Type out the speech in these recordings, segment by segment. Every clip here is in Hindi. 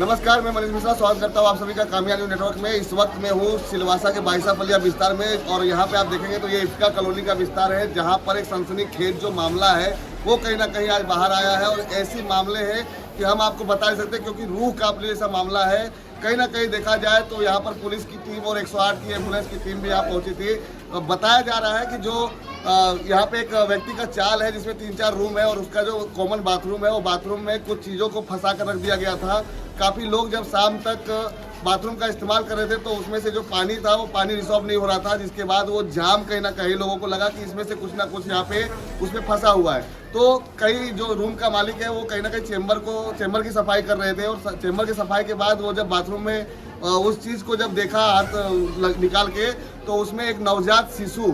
नमस्कार, मैं मनीष मिश्रा स्वागत करता हूँ आप सभी का कामयाब न्यूज़ नेटवर्क में। इस वक्त मैं हूँ सिलवासा के बाईसाफलिया विस्तार में और यहाँ पे आप देखेंगे तो ये इफ्का कॉलोनी का विस्तार है, जहाँ पर एक सनसनीखेज जो मामला है वो कहीं ना कहीं आज बाहर आया है। और ऐसे मामले हैं कि हम आपको बता नहीं सकते, क्योंकि रूह कांपने जैसा मामला है। कहीं ना कहीं देखा जाए तो यहाँ पर पुलिस की टीम और 108 की एम्बुलेंस की टीम भी यहाँ पहुँची थी। बताया जा रहा है कि जो यहाँ पे एक व्यक्ति का चाल है जिसमें 3-4 रूम है और उसका जो कॉमन बाथरूम है वो बाथरूम में कुछ चीज़ों को फंसा कर रख दिया गया था। काफ़ी लोग जब शाम तक बाथरूम का इस्तेमाल कर रहे थे तो उसमें से जो पानी था वो पानी रिसॉल्व नहीं हो रहा था, जिसके बाद वो जाम कहीं ना कहीं लोगों को लगा कि इसमें से कुछ ना कुछ यहाँ पे उसमें फंसा हुआ है। तो कई जो रूम का मालिक है वो कहीं ना कहीं चेंबर की सफाई कर रहे थे और चेंबर की सफाई के बाद वो जब बाथरूम में उस चीज़ को जब देखा हाथ निकाल के तो उसमें एक नवजात शिशु,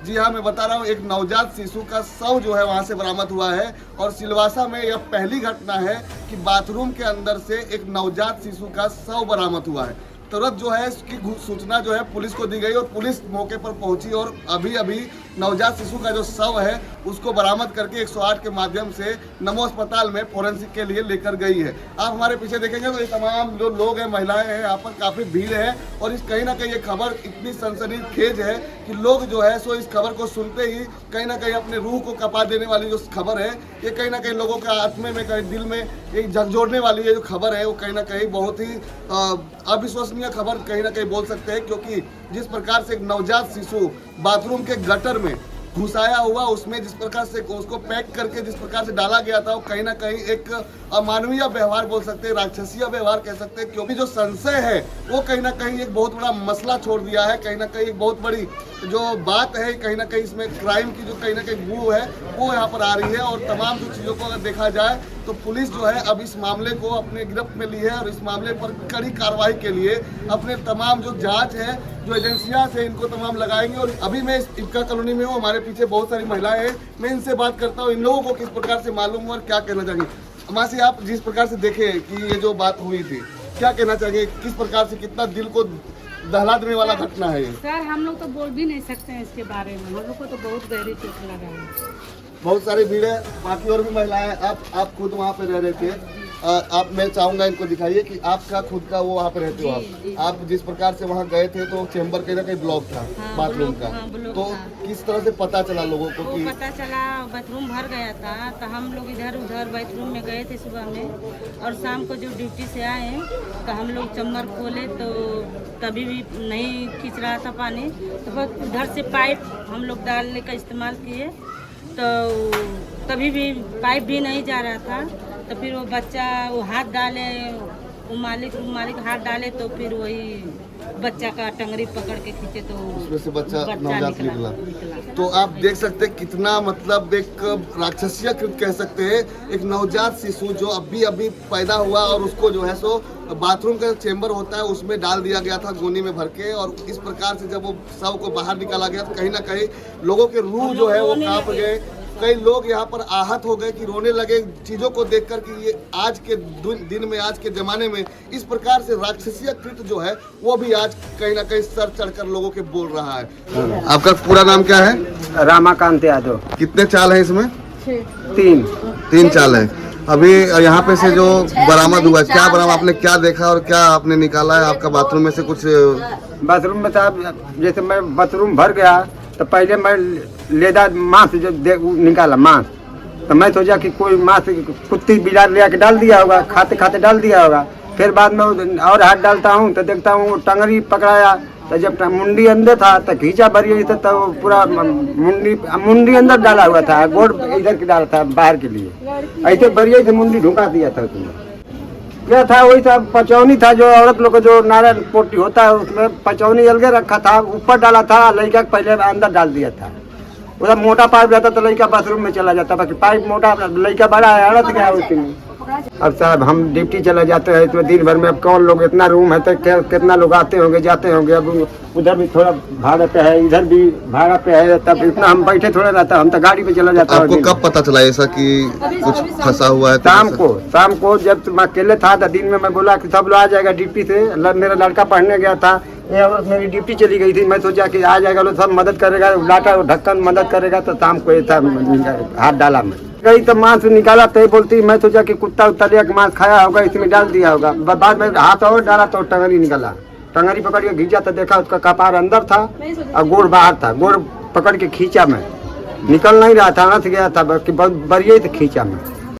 जी हाँ मैं बता रहा हूँ, एक नवजात शिशु का शव जो है वहाँ से बरामद हुआ है। और सिलवासा में यह पहली घटना है कि बाथरूम के अंदर से एक नवजात शिशु का शव बरामद हुआ है। तुरंत जो है इसकी सूचना जो है पुलिस को दी गई और पुलिस मौके पर पहुंची और अभी नवजात शिशु का जो शव है उसको बरामद करके 108 के माध्यम से नमो अस्पताल में फोरेंसिक के लिए लेकर गई है। आप हमारे पीछे देखेंगे तो ये तमाम जो लोग हैं, महिलाएं हैं, यहाँ पर काफ़ी भीड़ है। और इस कहीं ना कहीं ये खबर इतनी सनसनीखेज है कि लोग जो है सो इस खबर को सुनते ही कहीं ना कहीं अपने रूह को कपा देने वाली जो खबर है, ये कहीं ना कहीं लोगों के आत्मे में, कहीं दिल में एक झकझोरने वाली ये जो खबर है वो कहीं ना कहीं बहुत ही अविश्वसनीय खबर कहीं ना कहीं बोल सकते हैं। क्योंकि जिस प्रकार से एक नवजात शिशु बाथरूम के गटर में घुसाया हुआ, उसमें जिस प्रकार से उसको पैक करके जिस प्रकार से डाला गया था वो कहीं ना कहीं एक अमानवीय व्यवहार बोल सकते हैं, राक्षसीय व्यवहार कह सकते हैं। क्योंकि जो संशय है वो कहीं ना कहीं एक बहुत बड़ा मसला छोड़ दिया है। कहीं ना कहीं एक बहुत बड़ी जो बात है, कहीं ना कहीं इसमें क्राइम की जो कहीं ना कहीं बू है वो यहाँ पर आ रही है। और तमाम जो चीज़ों को अगर देखा जाए तो पुलिस जो है अब इस मामले को अपने गिरफ्त में ली है और इस मामले पर कड़ी कार्रवाई के लिए अपने तमाम जो जांच है, जो एजेंसियां हैं, इनको तमाम लगाएंगे। और अभी मैं इस इफ्का कॉलोनी में हूँ, हमारे पीछे बहुत सारी महिलाएं हैं, मैं इनसे बात करता हूँ इन लोगों को किस प्रकार से मालूम हुआ और क्या कहना चाहिए। अम्मा से आप जिस प्रकार से देखे कि ये जो बात हुई थी, क्या कहना चाहिए, किस प्रकार से, कितना दिल को दहला देने वाला घटना है ये? सर हम लोग तो बोल भी नहीं सकते हैं इसके बारे में, हम लोग को तो बहुत गहरी चोट लगा है। बहुत सारी भीड़ है, बाकी और भी महिलाएं। आप खुद वहाँ पे रह रहे थे, आप मैं चाहूंगा इनको दिखाइए कि आपका खुद का वो वहाँ पे रहते हो आप जिस प्रकार से वहाँ गए थे तो चेंबर कहीं ना कहीं ब्लॉक था, हाँ, बाथरूम का। ब्लॉक तो था। किस तरह से पता चला लोगों को कि पता चला बाथरूम भर गया था, तो हम लोग इधर उधर बाथरूम में गए थे सुबह में और शाम को जो ड्यूटी से आए तो हम लोग चम्बर खोले तो तभी भी नहीं खींच रहा था पानी। तो बस उधर से पाइप हम लोग डालने का इस्तेमाल किए तो तभी भी पाइप भी नहीं जा रहा था। तो फिर वो बच्चा वो हाथ डाले, वो मालिक हाथ डाले तो फिर वही बच्चा का टंगरी पकड़ के खींचे तो उसमें से बच्चा नवजात निकला। निकला। तो आप देख सकते हैं कितना मतलब एक राक्षसीय कृत कह सकते हैं, एक नवजात शिशु जो अभी पैदा हुआ और उसको जो है सो बाथरूम का चेंबर होता है उसमें डाल दिया गया था गोनी में भर के। और इस प्रकार से जब वो शव को बाहर निकाला गया तो कहीं ना कहीं लोगों के रूह जो है वो कांप गए। कई लोग यहाँ पर आहत हो गए कि रोने लगे चीज़ों को देखकर कि ये आज के दिन में, आज के ज़माने में इस प्रकार से राक्षसीय कृत्य जो है वो भी आज कहीं ना कहीं सर चढ़कर लोगों के बोल रहा है। आपका पूरा नाम क्या है? रामाकांत यादव। कितने चाल है इसमें? 3 चाल है। अभी यहाँ पे से जो बरामद हुआ, क्या बरामद, आपने क्या देखा और क्या आपने निकाला है? आपका बाथरूम में से कुछ? बाथरूम में साहब जैसे मैं बाथरूम भर गया तो पहले मैं लेदा मांस जो निकाला मांस, तो मैं सोचा कि कोई मांस कुत्ती बिलार ले आके डाल दिया होगा, खाते खाते डाल दिया होगा। फिर बाद में और हाथ डालता हूँ तो देखता हूँ टंगरी पकड़ाया, तो जब मुंडी अंदर था तो खींचा भरिए था तो पूरा मुंडी अंदर डाला हुआ था, गोड़ इधर के डाला था बाहर के लिए, ऐसे भरिए थे मुंडी ढुका दिया था उसमें। क्या था वही था, पचौनी था जो औरत लोग को जो नारियल पोटी होता है उसमें पचौनी अलगे रखा था, ऊपर डाला था, लड़का पहले अंदर डाल दिया था। उधर मोटा पाइप रहता तो लड़का बाथरूम में चला जाता, बाकी पाइप मोटा, लड़का बड़ा है, औरत गया उसी में। अब साहब हम ड्यूटी चले जाते हैं इसमें दिन भर में, अब कौन लोग, इतना रूम है तो कितना लोग आते होंगे जाते होंगे। अब उधर भी थोड़ा भाड़ा पे है, इधर भी भाड़ा पे है, तब इतना हम बैठे थोड़ा रहता, हम तो गाड़ी पे चला जाता। आपको कब पता चला ऐसा कि कुछ फंसा हुआ है? शाम को जब मैं अकेले था तो दिन में मैं बोला कि सब लोग आ जाएगा ड्यूटी से, मेरा लड़का पढ़ने गया था, ये औरत मेरी ड्यूटी चली गई थी, मैं सोचा कि आ जाएगा लोग सब मदद करेगा, लाटा ढक्कन मदद करेगा, तो शाम को ये था हाथ डाला मैं। गई तो मांस निकाला तो बोलती मैं सोचा कि कुत्ता उत्ता लिया के मांस खाया होगा, इसमें डाल दिया होगा। बाद में हाथ और डाला तो टंगरी निकला, टंगरी पकड़ के खींचा तो देखा उसका कपार अंदर था और गोड़ बाहर था। गोड़ पकड़ के खींचा मैं, निकल नहीं रहा था, नस गया था, बरिए तो खींचा मैं।